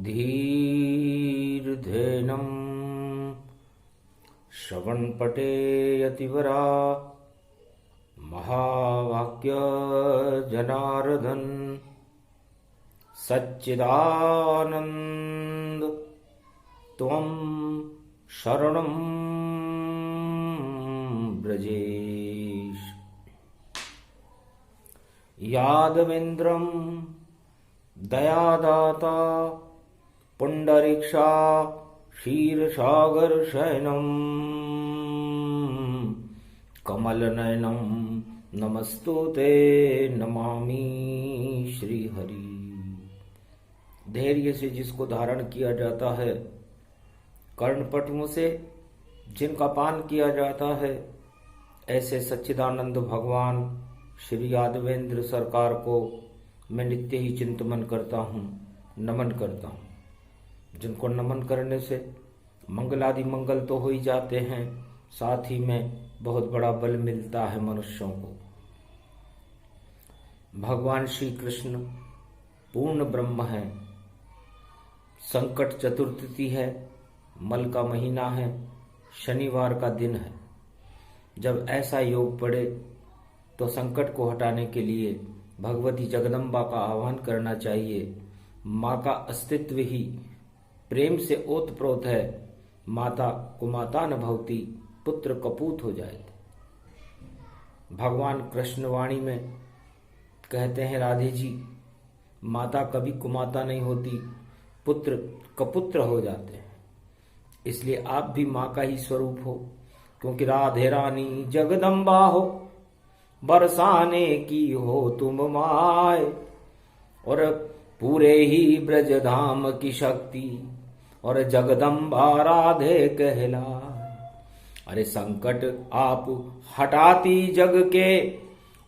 धीर्धेनं श्रवणपटेयतिवरा महावाक्य जनार्दन सच्चिदानंद त्वं शरणं ब्रजेश। यादवेन्द्रं दयादाता पुंडरीक्षा क्षीरसागर शयनं कमलनयनं नमस्तुते नमामि श्रीहरि। धैर्य से जिसको धारण किया जाता है, कर्णपटुओं से जिनका पान किया जाता है, ऐसे सच्चिदानंद भगवान श्री यादवेंद्र सरकार को मैं नित्य ही चिंतन करता हूँ, नमन करता हूँ। जिनको नमन करने से मंगलादि मंगल तो हो ही जाते हैं, साथ ही में बहुत बड़ा बल मिलता है मनुष्यों को। भगवान श्री कृष्ण पूर्ण ब्रह्म है। संकट चतुर्थी है, मल का महीना है, शनिवार का दिन है। जब ऐसा योग पड़े तो संकट को हटाने के लिए भगवती जगदम्बा का आह्वान करना चाहिए। माँ का अस्तित्व ही प्रेम से ओतप्रोत है। माता कुमाता न भवती, पुत्र कपूत हो जाए। भगवान कृष्ण वाणी में कहते हैं, राधे जी माता कभी कुमाता नहीं होती, पुत्र कपुत्र हो जाते हैं। इसलिए आप भी माँ का ही स्वरूप हो, क्योंकि राधे रानी जगदम्बा हो, बरसाने की हो तुम माय, और पूरे ही ब्रज धाम की शक्ति और जगदम्बा राधे कहलाए। अरे संकट आप हटाती जग के,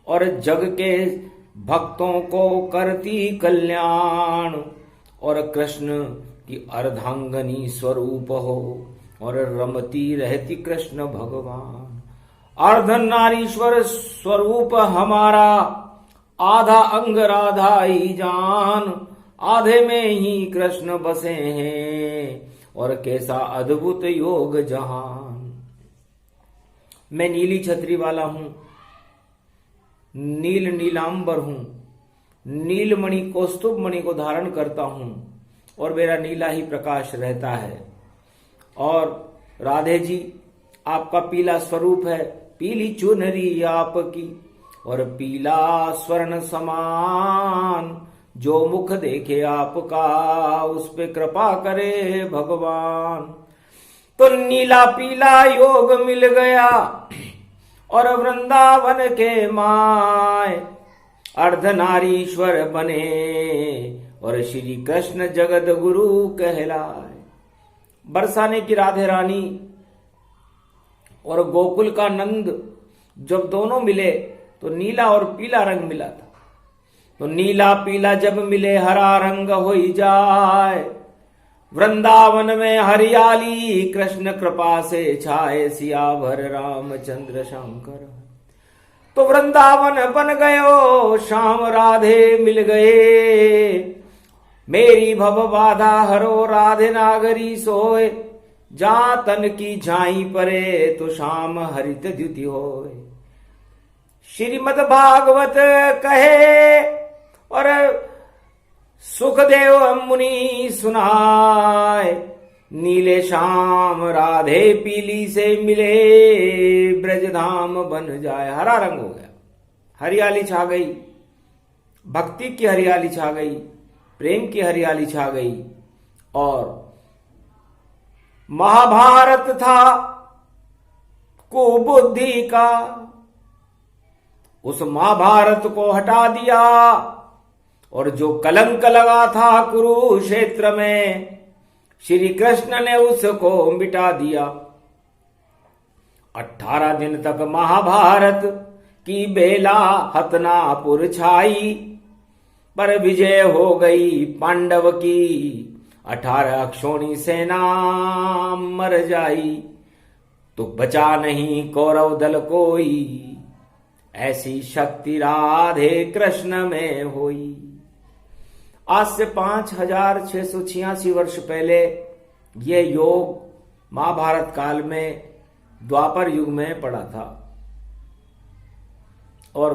और जग के भक्तों को करती कल्याण, और कृष्ण की अर्धांगनी स्वरूप हो, और रमती रहती कृष्ण भगवान। अर्धनारीश्वर स्वरूप हमारा, आधा अंग राधा ही जान, आधे में ही कृष्ण बसे हैं, और कैसा अद्भुत योग जहान। मैं नीली छतरी वाला हूं, नील नीलांबर हूं, नीलमणि कौस्तुभ मणि को धारण करता हूं, और मेरा नीला ही प्रकाश रहता है। और राधे जी आपका पीला स्वरूप है, पीली चुनरी आपकी, और पीला स्वर्ण समान। जो मुख देखे आपका, उस पे कृपा करे भगवान। तो नीला पीला योग मिल गया, और वृंदावन के माय अर्धनारीश्वर बने, और श्री कृष्ण जगत गुरु कहलाए। बरसाने की राधे रानी और गोकुल का नंद जब दोनों मिले तो नीला और पीला रंग मिला था। तो नीला पीला जब मिले हरा रंग हो जाए। वृंदावन में हरियाली कृष्ण कृपा से छाए, सियावर रामचंद्र शंकर। तो वृंदावन बन गयो, श्याम राधे मिल गए। मेरी भव बाधा हरो, राधे नागरी सोए। जा तन की झाई परे, तो श्याम हरित द्युति होए। श्रीमद् भागवत कहे, और सुखदेव मुनि सुनाए। नीले श्याम राधे पीली से मिले, ब्रजधाम बन जाए। हरा रंग हो गया, हरियाली छा गई, भक्ति की हरियाली छा गई, प्रेम की हरियाली छा गई। और महाभारत था कुबुद्धि का, उस महाभारत को हटा दिया। और जो कलंक लगा था कुरुक्षेत्र में, श्री कृष्ण ने उसको मिटा दिया। 18 दिन तक महाभारत की बेला हतनापुर छाई, पर विजय हो गई पांडव की। 18 अक्षोणी सेना मर जाई, तो बचा नहीं कौरव दल कोई। ऐसी शक्ति राधे कृष्ण में होई। आज से 5686 वर्ष पहले यह योग महाभारत काल में द्वापर युग में पड़ा था और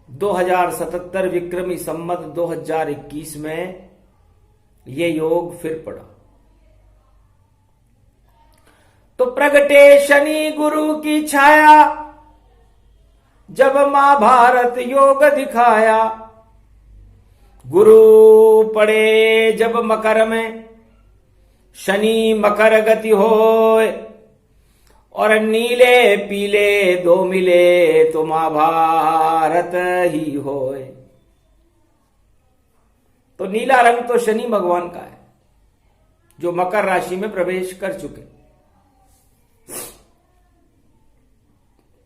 2077 विक्रमी संवत 2021 में यह योग फिर पड़ा। तो प्रगटे शनि गुरु की छाया, जब महाभारत योग दिखाया। गुरु पड़े जब मकर में, शनि मकर गति होए, और नीले पीले दो मिले तो महाभारत ही होए। तो नीला रंग तो शनि भगवान का है जो मकर राशि में प्रवेश कर चुके,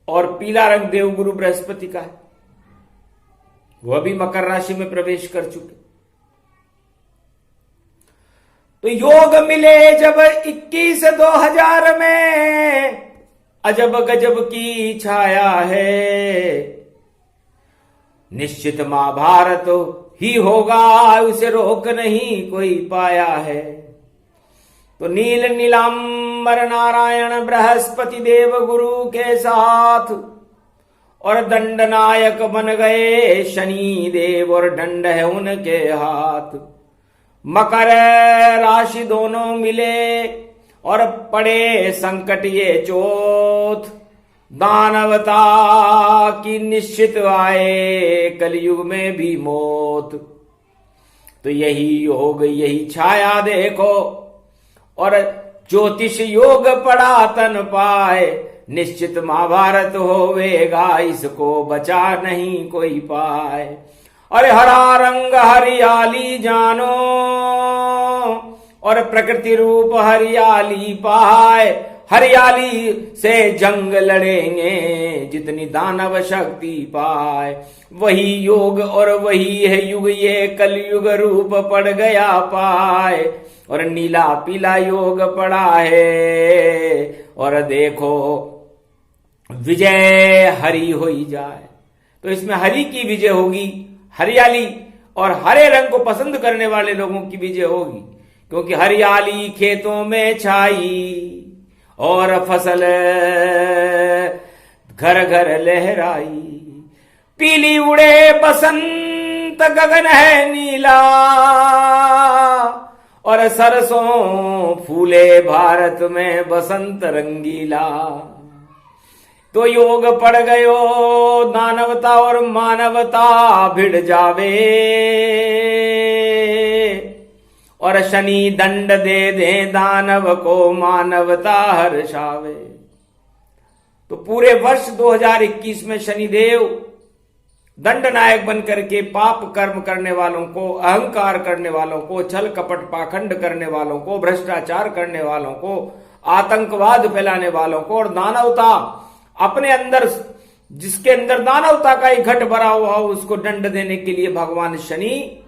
और पीला रंग देवगुरु बृहस्पति का है, वह भी मकर राशि में प्रवेश कर चुके। तो योग मिले जब 21/2000 में, अजब गजब की छाया है। निश्चित महाभारत ही होगा, उसे रोक नहीं कोई पाया है। तो नील नीलांबर नारायण बृहस्पति देव गुरु के साथ, और दंड नायक बन गए शनि देव, और दंड है उनके हाथ। मकर राशि दोनों मिले और पड़े संकट ये चोट, दानवता की निश्चित आए कलयुग में भी मौत। तो यही योग यही छाया देखो, और ज्योतिष योग पड़ा तन पाए। निश्चित महाभारत होवेगा, इसको बचा नहीं कोई पाए। अरे हरा रंग हरियाली जानो, और प्रकृति रूप हरियाली पाए। हरियाली से जंग लड़ेंगे जितनी दानव शक्ति पाए। वही योग और वही है युग, ये कलयुग रूप पड़ गया पाए। और नीला पीला योग पड़ा है, और देखो विजय हरि हो ही जाए। तो इसमें हरि की विजय होगी, हरियाली और हरे रंग को पसंद करने वाले लोगों की विजय होगी, क्योंकि हरियाली खेतों में छाई और फसल घर घर लहराई। पीली उड़े बसंत गगन है नीला, और सरसों फूले भारत में बसंत रंगीला। तो योग पड़ गयो दानवता और मानवता भिड़ जावे, और शनि दंड दे दे दानव को मानवता हर्षावे। तो पूरे वर्ष 2021 में शनिदेव दंड नायक बनकर के पाप कर्म करने वालों को, अहंकार करने वालों को, छल कपट पाखंड करने वालों को, भ्रष्टाचार करने वालों को, आतंकवाद फैलाने वालों को, और दानवता अपने अंदर, जिसके अंदर दानवता का ही घट भरा हुआ हो, उसको दंड देने के लिए भगवान शनि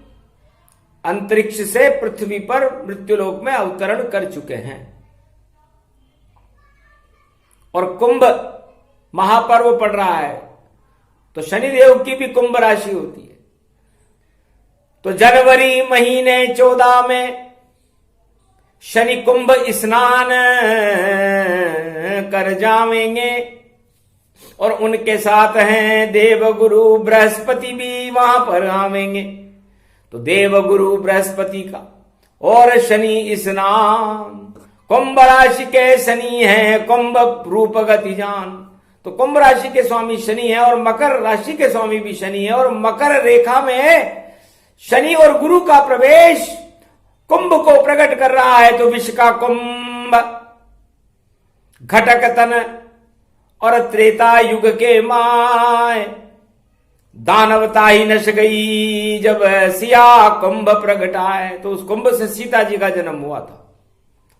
अंतरिक्ष से पृथ्वी पर मृत्युलोक में अवतरण कर चुके हैं। और कुंभ महापर्व पड़ रहा है, तो शनिदेव की भी कुंभ राशि होती है। तो जनवरी महीने 14 में शनि कुंभ स्नान कर जावेंगे, और उनके साथ हैं देव गुरु बृहस्पति भी वहां पर आवेंगे। तो देव गुरु बृहस्पति का और शनि स्नान, कुंभ राशि के शनि है कुंभ रूप गति जान। तो कुंभ राशि के स्वामी शनि है, और मकर राशि के स्वामी भी शनि है, और मकर रेखा में शनि और गुरु का प्रवेश कुंभ को प्रकट कर रहा है। तो विश्व का कुंभ, घटक तन और त्रेता युग के माय, दानवता ही नश गई जब सिया कुंभ प्रगटाए। तो उस कुंभ से सीता जी का जन्म हुआ था,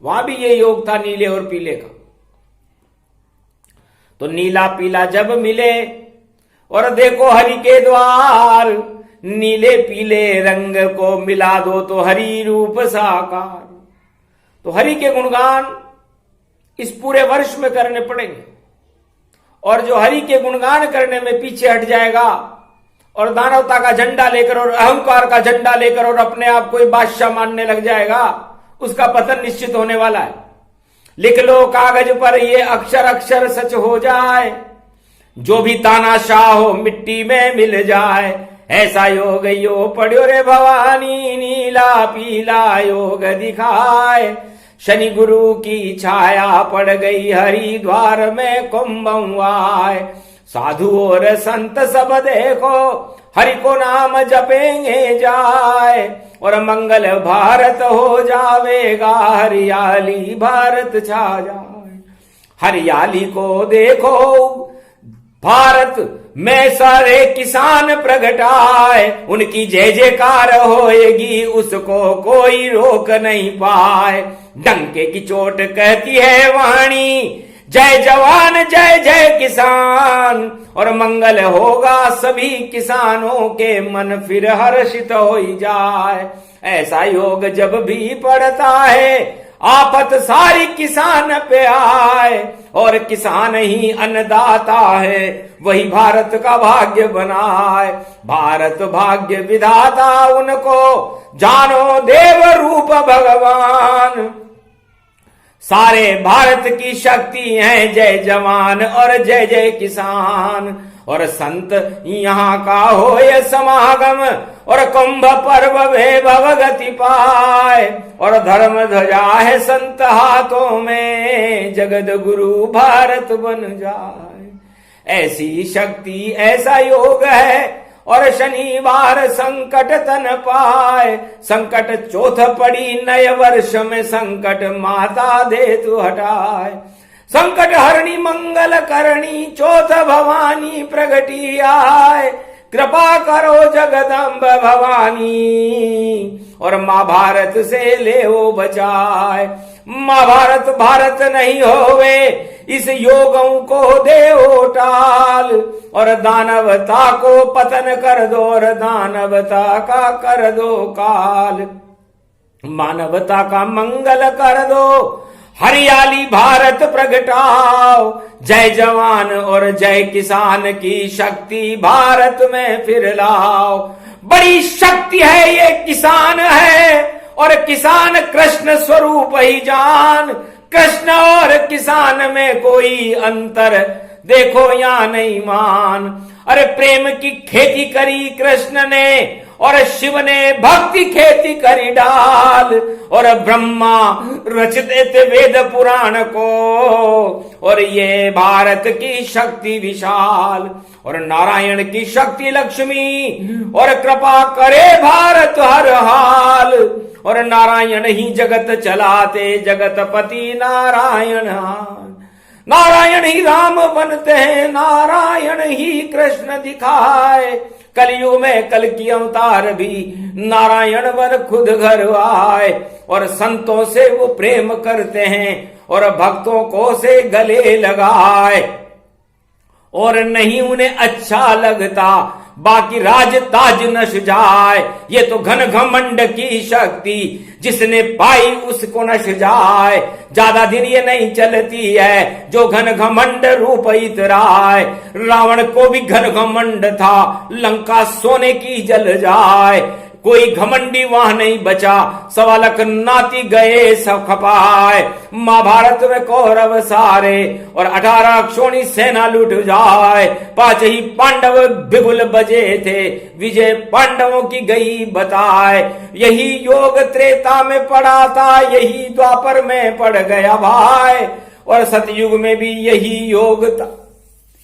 वहां भी ये योग था नीले और पीले का। तो नीला पीला जब मिले, और देखो हरि के द्वार, नीले पीले रंग को मिला दो तो हरि रूप साकार। तो हरि के गुणगान इस पूरे वर्ष में करने पड़ेंगे, और जो हरि के गुणगान करने में पीछे हट जाएगा और दानवता का झंडा लेकर और अहंकार का झंडा लेकर और अपने आप को बादशाह मानने लग जाएगा, उसका पतन निश्चित होने वाला है। लिख लो कागज पर ये अक्षर अक्षर सच हो जाए, जो भी तानाशाह हो मिट्टी में मिल जाए। ऐसा योग यो पढ़ो रे भवानी, नीला पीला योग दिखाए। शनि गुरु की छाया पड़ गई हरिद्वार में कुंभवाए। साधु और संत सब देखो हरि को नाम जपेंगे जाए, और मंगल भारत हो जावेगा, हरियाली भारत छा जाए। हरियाली को देखो भारत में सारे किसान प्रगटाए, उनकी जय जयकार होएगी, उसको कोई रोक नहीं पाए। डंके की चोट कहती है वाणी, जय जवान जय जय किसान, और मंगल होगा सभी किसानों के, मन फिर हर्षित हो जाए। ऐसा योग जब भी पड़ता है आफत सारी किसान पे आए, और किसान ही अन्नदाता है, वही भारत का भाग्य बनाए। भारत भाग्य विधाता उनको जानो देव रूप भगवान, सारे भारत की शक्ति है जय जवान और जय जय किसान। और संत यहाँ का हो ये समागम, और कुंभ पर्व वैभव गति पाए, और धर्म ध्वजा है संत हाथों में, जगत गुरु भारत बन जाए। ऐसी शक्ति ऐसा योग है, और शनिवार संकट तन पाए। संकट चौथ पड़ी नए वर्ष में, संकट माता दे तू हटाए। संकट हरणी मंगल करणी, चौथ भवानी प्रगटी आए। कृपा करो जगदम्ब भवानी, और माँ भारत से ले वो बचाए। माँ भारत भारत नहीं होवे, इस योगों को दे ओ टाल, और दानवता को पतन कर दो, और दानवता का कर दो काल। मानवता का मंगल कर दो, हरियाली भारत प्रगटाओ। जय जवान और जय किसान की शक्ति भारत में फिर लाओ। बड़ी शक्ति है ये किसान है, और किसान कृष्ण स्वरूप ही जान। कृष्ण और किसान में कोई अंतर देखो या नहीं मान। अरे प्रेम की खेती करी कृष्ण ने, और शिव ने भक्ति खेती करी डाल। और ब्रह्मा रच देते वेद पुराण को, और ये भारत की शक्ति विशाल। और नारायण की शक्ति लक्ष्मी, और कृपा करे भारत हर हाल। और नारायण ही जगत चलाते, जगतपति नारायण। नारायण ही राम बनते हैं, नारायण ही कृष्ण दिखाए। कलयुग में कल की अवतार भी नारायण बन खुद घर आए। और संतों से वो प्रेम करते हैं, और भक्तों को से गले लगाए। और नहीं उन्हें अच्छा लगता बाकी राज ताज नश जाए। ये तो घन घमंड की शक्ति, जिसने पाई उसको नश जाए। ज्यादा दिन ये नहीं चलती है जो घन घमंड रूप इतराए। रावण को भी घन घमंड था, लंका सोने की जल जाए। कोई घमंडी वहां नहीं बचा, 1.25 लाख नाती गए सब खपाए। महाभारत में कौरव सारे, और 18 अक्षोणी सेना लूट जाए। 5 ही पांडव बिगुल बजे थे, विजय पांडवों की गई बताए। यही योग त्रेता में पड़ा था, यही द्वापर में पड़ गया भाई। और सतयुग में भी यही योग था,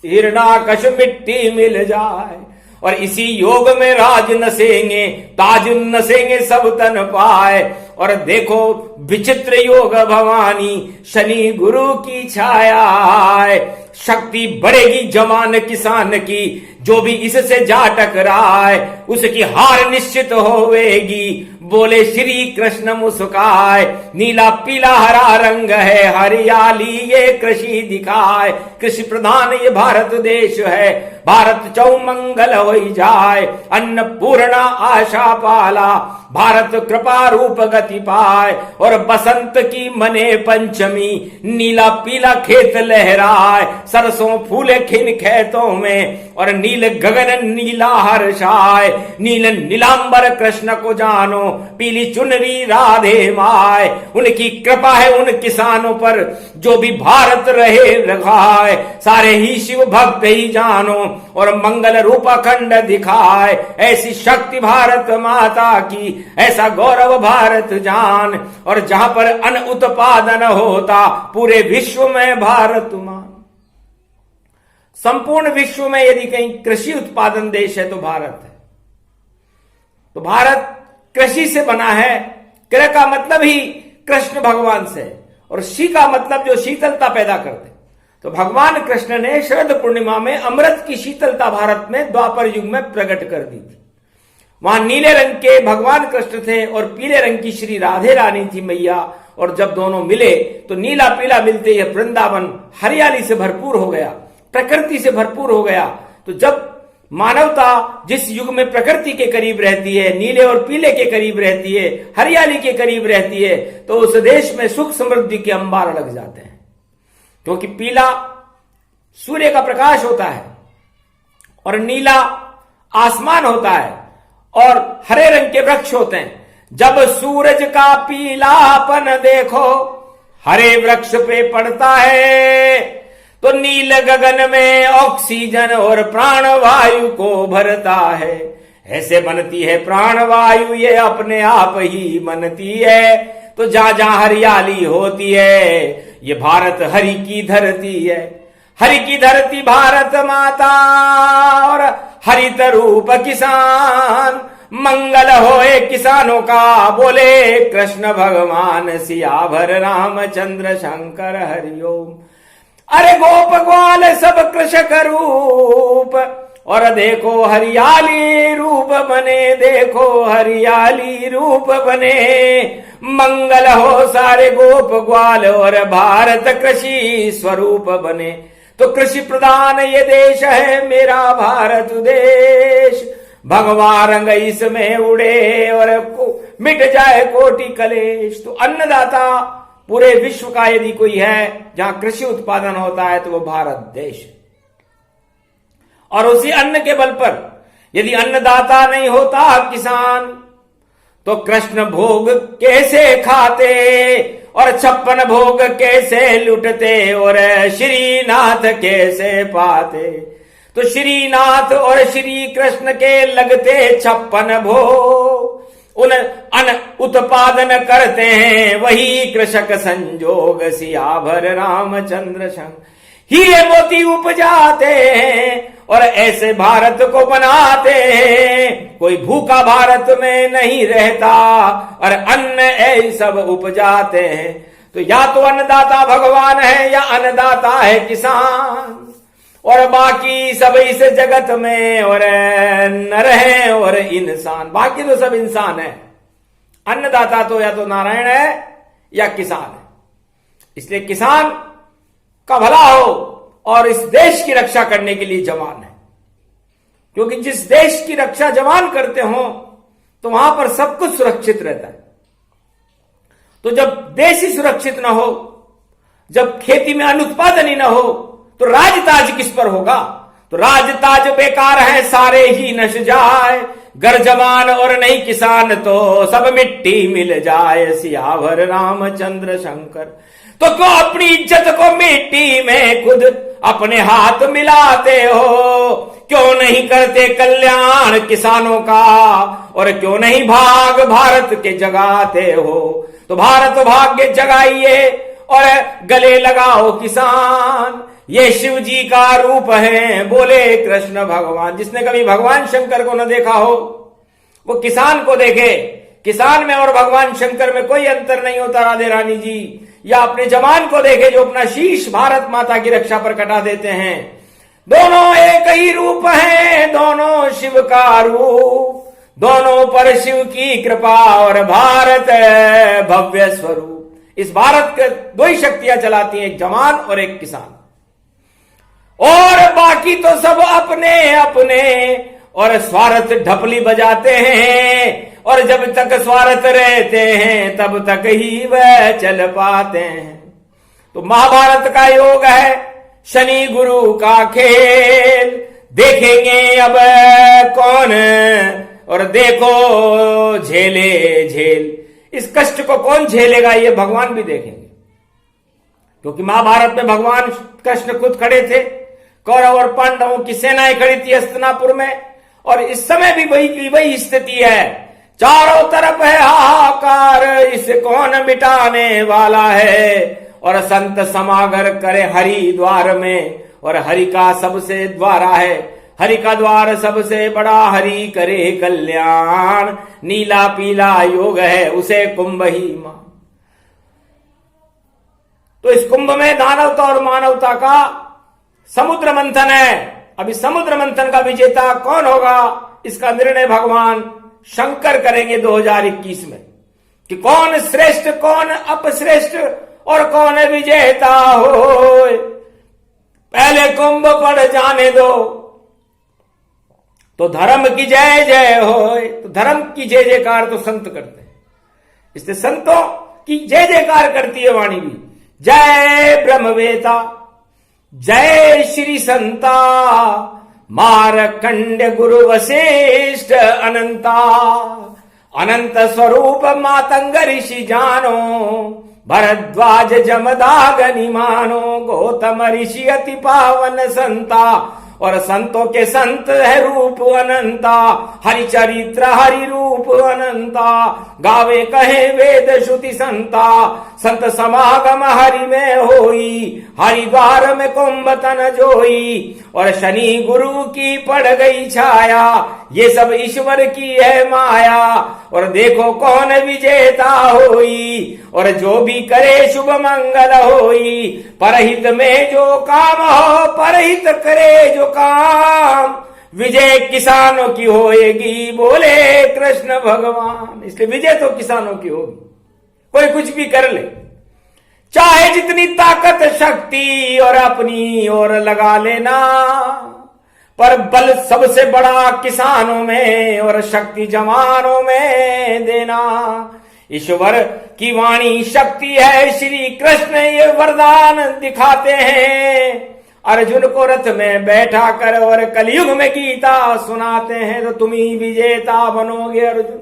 हिरणाकश मिट्टी मिल जाए। और इसी योग में राज नसेंगे, ताज नसेंगे सब तन पाए। और देखो विचित्र योग भवानी, शनि गुरु की छाया आए। शक्ति बढ़ेगी जवान किसान की, जो भी इससे जा टकराए उसकी हार निश्चित होवेगी। बोले श्री कृष्ण मुस्काए। नीला पीला हरा रंग है, हरियाली ये कृषि दिखाए। कृषि प्रधान ये भारत देश है, भारत चौमंगल हो जाए। अन्नपूर्णा आशा पाला, भारत कृपा रूप गति पाए। और बसंत की मने पंचमी, नीला पीला खेत लहराए। सरसों फूले खिन खेतों में, और नील गगन नीला हर्षाय, नील नीलांबर कृष्ण को जानो, पीली चुनरी राधे माय। उनकी कृपा है उन किसानों पर जो भी भारत रहे रखाए, सारे ही शिव भक्त ही जानो और मंगल रूप अखंड दिखाए। ऐसी शक्ति भारत माता की, ऐसा गौरव भारत जान, और जहां पर अन्न उत्पादन होता पूरे विश्व में भारत मान। संपूर्ण विश्व में यदि कहीं कृषि उत्पादन देश है तो भारत है। तो भारत कृषि से बना है। कृ का मतलब ही कृष्ण भगवान से, और शी का मतलब जो शीतलता पैदा करते। तो भगवान कृष्ण ने शरद पूर्णिमा में अमृत की शीतलता भारत में द्वापर युग में प्रकट कर दी थी। वहां नीले रंग के भगवान कृष्ण थे और पीले रंग की श्री राधे रानी थी मैया, और जब दोनों मिले तो नीला पीला मिलते ही वृंदावन हरियाली से भरपूर हो गया, प्रकृति से भरपूर हो गया। तो जब मानवता जिस युग में प्रकृति के करीब रहती है, नीले और पीले के करीब रहती है, हरियाली के करीब रहती है, तो उस देश में सुख समृद्धि के अंबार लग जाते हैं। क्योंकि पीला सूर्य का प्रकाश होता है और नीला आसमान होता है और हरे रंग के वृक्ष होते हैं। जब सूरज का पीलापन देखो हरे वृक्ष पे पड़ता है, तो नील गगन में ऑक्सीजन और प्राणवायु को भरता है। ऐसे बनती है प्राणवायु, ये अपने आप ही बनती है। तो जहां जहां हरियाली होती है, ये भारत हरि की धरती है। हरि की धरती भारत माता और हरित रूप किसान। मंगल होए किसानों का, बोले कृष्ण भगवान सियावर रामचंद्र शंकर हरिओम। अरे गोप ग्वाल सब कृषक रूप, और देखो हरियाली रूप बने, देखो हरियाली रूप बने। मंगल हो सारे गोप ग्वाल और भारत कृषि स्वरूप बने। तो कृषि प्रधान ये देश है मेरा भारत देश। भगवा रंग इसमें उड़े और मिट जाए कोटि कलेश। तो अन्नदाता पूरे विश्व का यदि कोई है जहां कृषि उत्पादन होता है तो वो भारत देश है। और उसी अन्न के बल पर यदि अन्नदाता नहीं होता किसान, तो कृष्ण भोग कैसे खाते और 56 भोग कैसे लुटते और श्रीनाथ कैसे पाते। तो श्रीनाथ और श्री कृष्ण के लगते 56 भोग, उन अन्न उत्पादन करते हैं वही कृषक संजोग। सियावर रामचंद्र संग हीरे मोती उपजाते हैं और ऐसे भारत को बनाते हैं। कोई भूखा भारत में नहीं रहता और अन्न ऐसे सब उपजाते हैं। तो या तो अन्नदाता भगवान है या अन्नदाता है किसान, और बाकी सब इस जगत में और नर है और इंसान। बाकी तो सब इंसान है। अन्नदाता तो या तो नारायण है या किसान है। इसलिए किसान का भला हो और इस देश की रक्षा करने के लिए जवान है। क्योंकि जिस देश की रक्षा जवान करते हो तो वहां पर सब कुछ सुरक्षित रहता है। तो जब देश ही सुरक्षित ना हो, जब खेती में अन्न उत्पादन ही ना हो, तो राजताज किस पर होगा। तो राजताज बेकार है, सारे ही नश जाए। गर जवान और नहीं किसान तो सब मिट्टी मिल जाए। सियावर रामचंद्र शंकर। तो क्यों अपनी इज्जत को मिट्टी में खुद अपने हाथ मिलाते हो। क्यों नहीं करते कल्याण किसानों का, और क्यों नहीं भाग भारत के जगाते हो। तो भारत भाग्य जगाइए और गले लगाओ किसान। ये शिव जी का रूप है, बोले कृष्ण भगवान। जिसने कभी भगवान शंकर को न देखा हो वो किसान को देखे। किसान में और भगवान शंकर में कोई अंतर नहीं होता राधे रानी जी। या अपने जवान को देखे जो अपना शीश भारत माता की रक्षा पर कटा देते हैं। दोनों एक ही रूप हैं, दोनों शिव का रूप, दोनों पर शिव की कृपा और भारत भव्य स्वरूप। इस भारत के दो ही शक्तियां चलाती हैं, एक जवान और एक किसान। और बाकी तो सब अपने अपने और स्वार्थ ढपली बजाते हैं। और जब तक स्वार्थ रहते हैं तब तक ही वह चल पाते हैं। तो महाभारत का योग है शनि गुरु का खेल। देखेंगे अब कौन, और देखो झेले झेल। इस कष्ट को कौन झेलेगा ये भगवान भी देखेंगे, क्योंकि महाभारत में भगवान कृष्ण खुद खड़े थे, कौरव और पांडवों की सेनाएं खड़ी थी हस्तिनापुर में, और इस समय भी वही की वही स्थिति है। चारों तरफ है हाहाकार, इसे कौन मिटाने वाला है। और संत समागर करे हरि द्वार में, और हरि का सबसे द्वारा है, हरि का द्वार सबसे बड़ा, हरि करे कल्याण। नीला पीला योग है उसे कुंभ ही मान। तो इस कुंभ में दानवता और मानवता का समुद्र मंथन है। अभी समुद्र मंथन का विजेता कौन होगा, इसका निर्णय भगवान शंकर करेंगे 2021 में, कि कौन श्रेष्ठ कौन अपश्रेष्ठ और कौन विजेता हो। पहले कुंभ पड़ जाने दो तो धर्म की जय जय हो। तो धर्म की जय जयकार तो संत करते हैं, इसलिए संतों की जय जयकार करती है वाणी भी। जय ब्रह्मवेता जय श्री संता, मारकंड गुरु वशिष्ठ अनंता। अनंत स्वरूप मातंग ऋषि जानो, भरद्वाज जमदाग निमानो। गौतम ऋषि अति पावन संता, और संतों के संत है रूप अनंता। हरि चरित्र हरि रूप अनंता, गावे कहे वेद श्रुति संता। संत समागम हरि में होई, हरिद्वार में कुंभ तन जोई। और शनि गुरु की पड़ गई छाया, ये सब ईश्वर की है माया। और देखो कौन विजेता होई, और जो भी करे शुभ मंगल होई। परहित में जो काम हो, परहित करे जो काम, विजय किसानों की होएगी, बोले कृष्ण भगवान। इसलिए विजय तो किसानों की होगी, कोई कुछ भी कर ले, चाहे जितनी ताकत शक्ति और अपनी ओर लगा लेना, पर बल सबसे बड़ा किसानों में और शक्ति जवानों में देना। ईश्वर की वाणी शक्ति है, श्री कृष्ण ये वरदान दिखाते हैं। अर्जुन को रथ में बैठा कर और कलयुग में गीता सुनाते हैं। तो तुम ही विजेता बनोगे अर्जुन,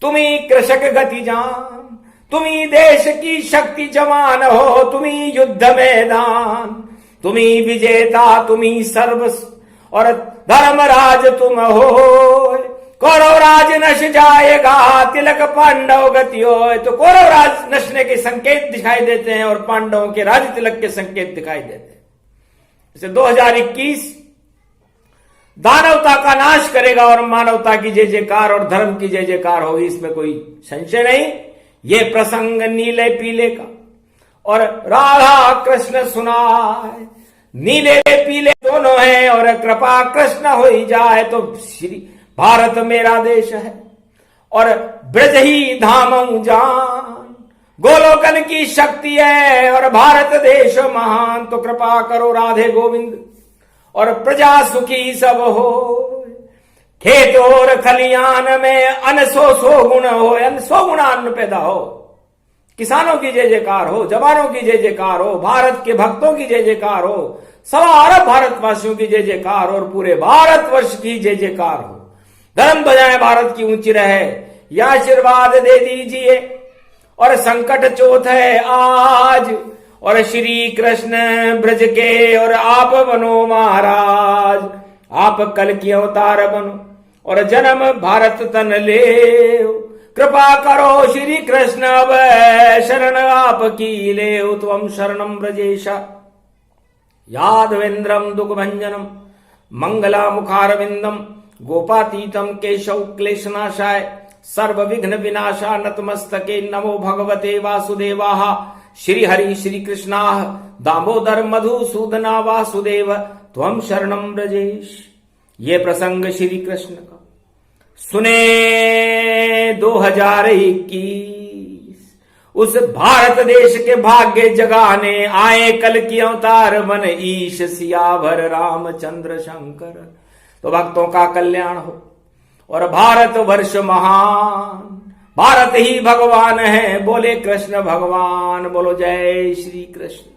तुम ही कृषक गति जान, तुम ही देश की शक्ति जवान हो, तुम ही युद्ध मैदान, तुम ही विजेता, तुम ही सर्वस्व और धर्मराज तुम हो। कौरव राज नश जाएगा, तिलक पांडव गति हो। तो कौरव राज नशने के संकेत दिखाई देते हैं और पांडवों के राज तिलक के संकेत दिखाई देते हैं। इसे 2021 दानवता का नाश करेगा और मानवता की जय जयकार और धर्म की जय जयकार होगी, इसमें कोई संशय नहीं। ये प्रसंग नीले पीले का और राधा कृष्ण सुनाए, नीले पीले दोनों हैं और कृपा कृष्ण हो ही जाए। तो श्री भारत मेरा देश है और ब्रज ही धाम जान, गोलोकन की शक्ति है और भारत देश महान। तो कृपा करो राधे गोविंद और प्रजा सुखी सब हो। खेत और खलियान में अन्न सौ गुण हो, अन्न 100 गुना अन्न पैदा हो। किसानों की जय जयकार हो, जवानों की जय जयकार हो, भारत के भक्तों की जय जयकार हो, 1.25 अरब भारतवासियों की जय जयकार हो और पूरे भारतवर्ष की जय जयकार हो। धर्म बजाए भारत की ऊंची रहे, यह आशीर्वाद दे दीजिए। और संकट चौथ है आज और श्री कृष्ण ब्रज के और आप बनो महाराज। आप कल की अवतार बनो और जन्म भारत तन ले। कृपा करो श्री कृष्ण अब शरण आपकी ले। त्वं शरणं ब्रजेश यादवेन्द्रम दुःखभंजनम मंगला मुखारविंदम गोपातीतम केशव क्लेशनाशाय सर्व विघ्न विनाशा नतमस्तके नमो भगवते वासुदेवाः। श्री हरि श्री कृष्णा दामोदर मधुसूदना वासुदेव त्वं शरणं ब्रजेश। ये प्रसंग श्री कृष्ण का सुने 2021 उस भारत देश के भाग्य जगाने आए कल की अवतार बन ईश सियावर रामचंद्र शंकर। तो भक्तों का कल्याण हो और भारत वर्ष महान, भारत ही भगवान है। बोले कृष्ण भगवान, बोलो जय श्री कृष्ण।